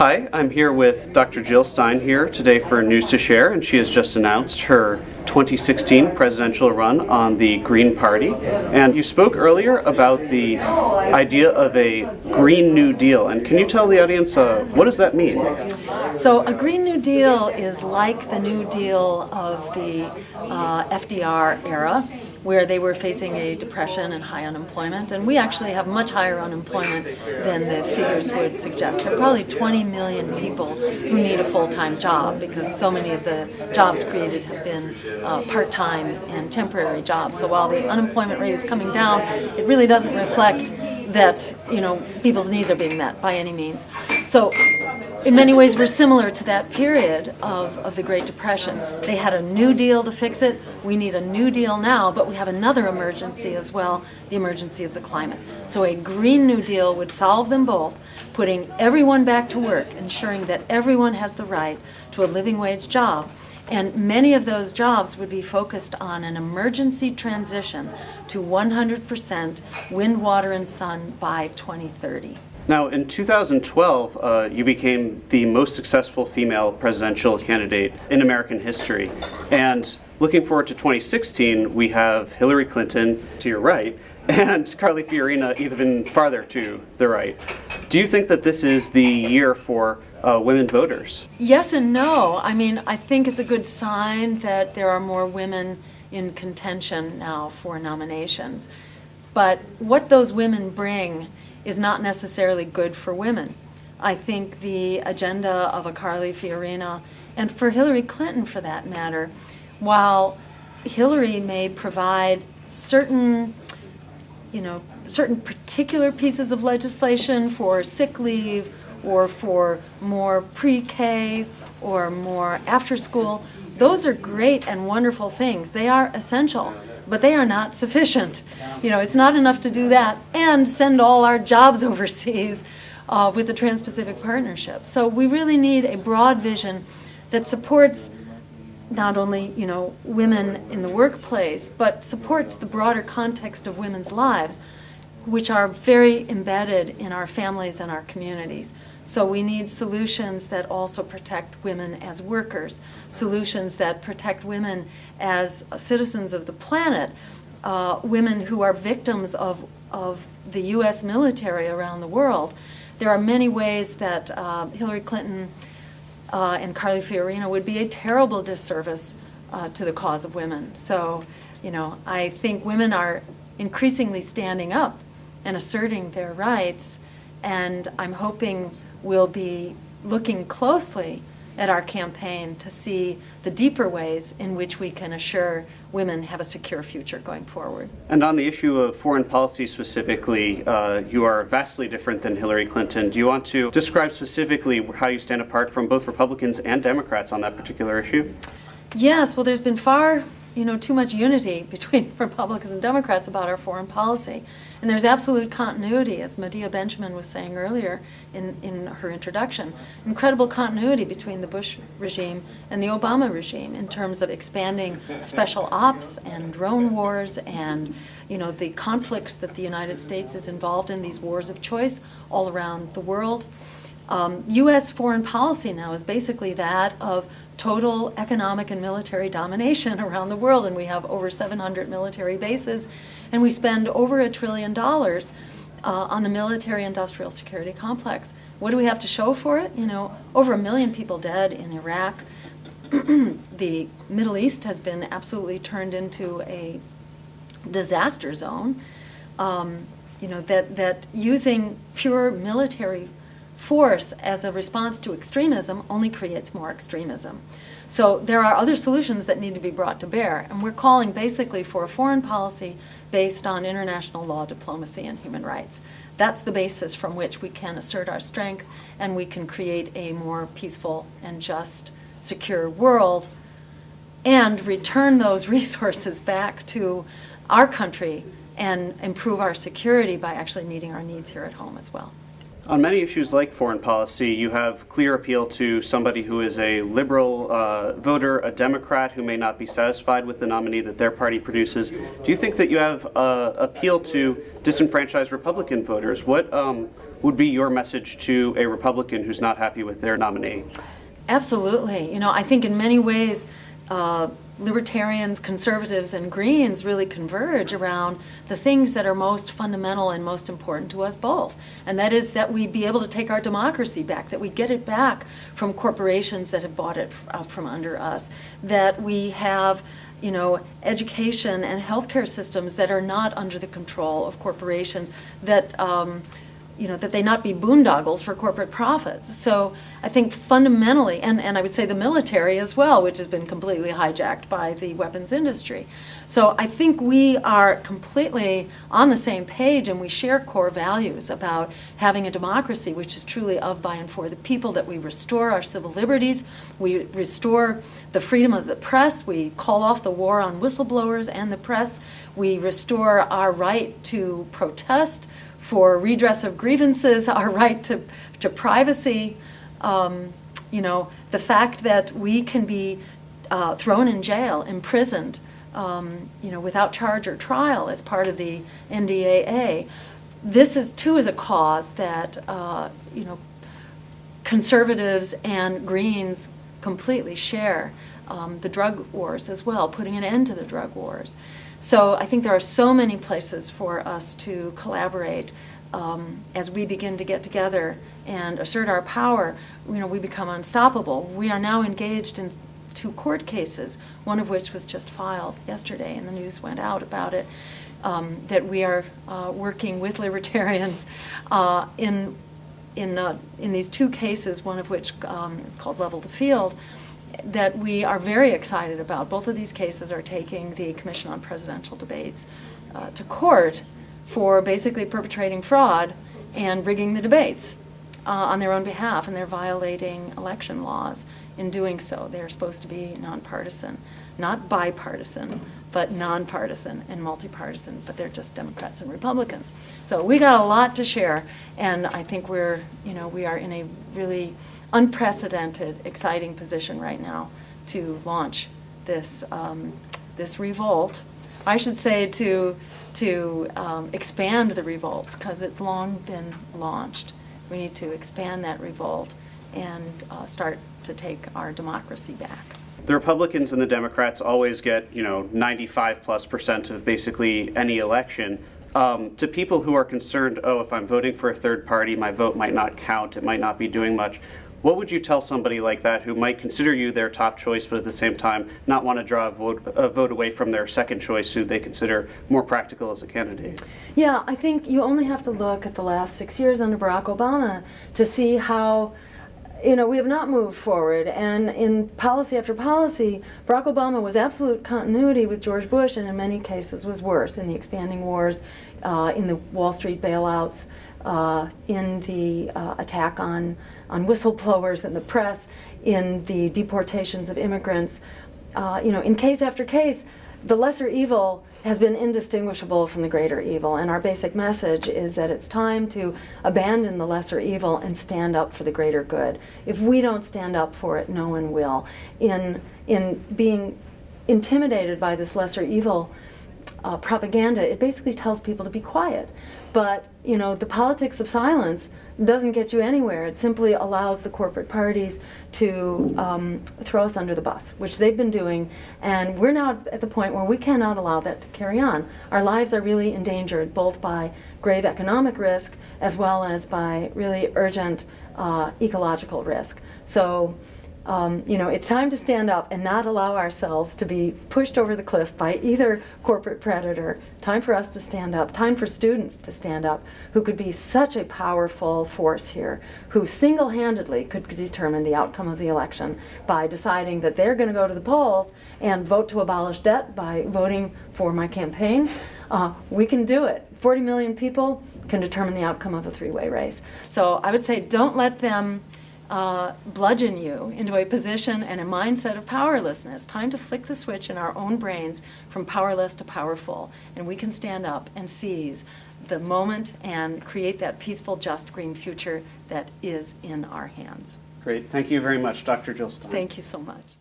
Hi, I'm here with Dr. Jill Stein here today for News to Share, and she has just announced her 2016 presidential run on the Green Party. And you spoke earlier about the idea of a Green New Deal, and can you tell the audience what does that mean? So a Green New Deal is like the New Deal of the FDR era, where they were facing a depression and high unemployment, and we actually have much higher unemployment than the figures would suggest. There are probably 20 million people who need a full-time job because so many of the jobs created have been part-time and temporary jobs. So while the unemployment rate is coming down, it really doesn't reflect that people's needs are being met by any means. So in many ways we're similar to that period of the Great Depression. They had a New Deal to fix it. We need a New Deal now, but we have another emergency as well, the emergency of the climate. So a Green New Deal would solve them both, putting everyone back to work, ensuring that everyone has the right to a living wage job. And many of those jobs would be focused on an emergency transition to 100% wind, water, and sun by 2030. Now, in 2012, you became the most successful female presidential candidate in American history. And looking forward to 2016, we have Hillary Clinton to your right and Carly Fiorina even farther to the right. Do you think that this is the year for women voters? Yes and no. I mean, I think it's a good sign that there are more women in contention now for nominations. But what those women bring is not necessarily good for women. I think the agenda of a Carly Fiorina, and for Hillary Clinton for that matter, while Hillary may provide certain particular pieces of legislation for sick leave or for more pre-K or more after school, those are great and wonderful things. They are essential, but they are not sufficient. It's not enough to do that and send all our jobs overseas with the Trans-Pacific Partnership. So we really need a broad vision that supports not only women in the workplace, but supports the broader context of women's lives, which are very embedded in our families and our communities. So we need solutions that also protect women as workers, solutions that protect women as citizens of the planet, women who are victims of the U.S. military around the world. There are many ways that Hillary Clinton and Carly Fiorina would be a terrible disservice to the cause of women. So, I think women are increasingly standing up and asserting their rights, and I'm hoping we'll be looking closely at our campaign to see the deeper ways in which we can assure women have a secure future going forward. And on the issue of foreign policy specifically, you are vastly different than Hillary Clinton. Do you want to describe specifically how you stand apart from both Republicans and Democrats on that particular issue? Yes, well, there's been far too much unity between Republicans and Democrats about our foreign policy. And there's absolute continuity, as Medea Benjamin was saying earlier in her introduction, incredible continuity between the Bush regime and the Obama regime in terms of expanding special ops and drone wars and the conflicts that the United States is involved in, these wars of choice all around the world. U.S. foreign policy now is basically that of total economic and military domination around the world, and we have over 700 military bases, and we spend over $1 trillion on the military-industrial security complex. What do we have to show for it? Over 1 million people dead in Iraq. The Middle East has been absolutely turned into a disaster zone. That using pure military force as a response to extremism only creates more extremism. So there are other solutions that need to be brought to bear, and we're calling basically for a foreign policy based on international law, diplomacy, and human rights. That's the basis from which we can assert our strength and we can create a more peaceful and just, secure world and return those resources back to our country and improve our security by actually meeting our needs here at home as well. On many issues like foreign policy, you have clear appeal to somebody who is a liberal voter, a Democrat who may not be satisfied with the nominee that their party produces. Do you think that you have appeal to disenfranchised Republican voters? What would be your message to a Republican who's not happy with their nominee? Absolutely. I think in many ways, libertarians, conservatives, and Greens really converge around the things that are most fundamental and most important to us both. And that is that we be able to take our democracy back, that we get it back from corporations that have bought it out from under us, that we have education and healthcare systems that are not under the control of corporations, that that they not be boondoggles for corporate profits. So I think fundamentally, and I would say the military as well, which has been completely hijacked by the weapons industry. So I think we are completely on the same page, and we share core values about having a democracy which is truly of, by, and for the people, that we restore our civil liberties, we restore the freedom of the press, we call off the war on whistleblowers and the press, we restore our right to protest, for redress of grievances, our right to privacy, the fact that we can be thrown in jail, imprisoned, without charge or trial as part of the NDAA. This is a cause that conservatives and Greens completely share. The drug wars as well, putting an end to the drug wars. So I think there are so many places for us to collaborate as we begin to get together and assert our power. We become unstoppable. We are now engaged in 2 court cases, one of which was just filed yesterday, and the news went out about it, that we are working with libertarians in these 2 cases, one of which is called Level the Field, that we are very excited about. Both of these cases are taking the Commission on Presidential Debates to court for basically perpetrating fraud and rigging the debates on their own behalf, and they're violating election laws in doing so. They're supposed to be nonpartisan, not bipartisan, but nonpartisan and multipartisan, but they're just Democrats and Republicans. So we got a lot to share, and I think we are in a really unprecedented, exciting position right now to launch this revolt. I should say to expand the revolt, because it's long been launched. We need to expand that revolt and start to take our democracy back. The Republicans and the Democrats always get 95+% of basically any election. To people who are concerned, if I'm voting for a third party, my vote might not count, it might not be doing much. What would you tell somebody like that who might consider you their top choice, but at the same time not want to draw a vote away from their second choice, who they consider more practical as a candidate? Yeah, I think you only have to look at the last 6 years under Barack Obama to see how we have not moved forward. And in policy after policy, Barack Obama was absolute continuity with George Bush, and in many cases was worse, in the expanding wars, in the Wall Street bailouts, in the attack on whistleblowers and the press, in the deportations of immigrants. In case after case, the lesser evil has been indistinguishable from the greater evil, and our basic message is that it's time to abandon the lesser evil and stand up for the greater good. If we don't stand up for it, no one will. In being intimidated by this lesser evil propaganda, it basically tells people to be quiet. But the politics of silence doesn't get you anywhere. It simply allows the corporate parties to throw us under the bus, which they've been doing, and we're now at the point where we cannot allow that to carry on. Our lives are really endangered, both by grave economic risk as well as by really urgent ecological risk. So it's time to stand up and not allow ourselves to be pushed over the cliff by either corporate predator. Time for us to stand up, time for students to stand up, who could be such a powerful force here, who single-handedly could determine the outcome of the election by deciding that they're going to go to the polls and vote to abolish debt by voting for my campaign. We can do it. 40 million people can determine the outcome of a 3-way race. So I would say don't let them bludgeon you into a position and a mindset of powerlessness. Time to flick the switch in our own brains from powerless to powerful, and we can stand up and seize the moment and create that peaceful, just, green future that is in our hands. Great. Thank you very much, Dr. Jill Stein. Thank you so much.